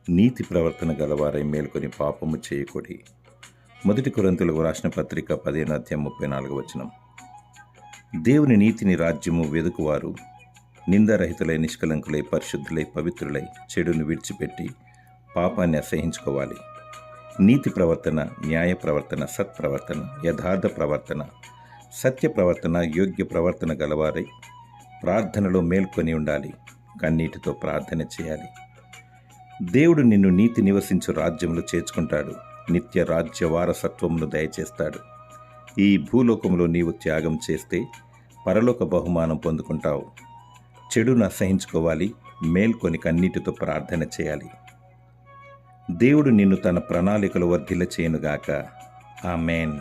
నీతి ప్రవర్తన గలవారై మేల్కొని పాపము చేయకూడి. 1 కొరింథీయులకు రాసిన పత్రిక 15:34. దేవుని నీతిని రాజ్యము వెదుకువారు నిందారహితులై, నిష్కలంకులై, పరిశుద్ధులై, పవిత్రులై, చెడును విడిచిపెట్టి పాపాన్ని అసహించుకోవాలి. నీతి ప్రవర్తన, న్యాయ ప్రవర్తన, సత్ప్రవర్తన, యథార్థ ప్రవర్తన, సత్య ప్రవర్తన, యోగ్య ప్రవర్తన గలవారై ప్రార్థనలో మేల్కొని ఉండాలి. కన్నీటితో ప్రార్థన చేయాలి. దేవుడు నిన్ను నీతి నివసించు రాజ్యంలో చేర్చుకుంటాడు. నిత్య రాజ్య వారసత్వమును దయచేస్తాడు. ఈ భూలోకములో నీవు త్యాగం చేస్తే పరలోక బహుమానం పొందుకుంటావు. చెడును అసహించుకోవాలి. మేల్కొని కన్నీటితో ప్రార్థన చేయాలి. దేవుడు నిన్ను తన ప్రణాళికలు వర్ధిల్ల చేయునుగాక. ఆమేన్.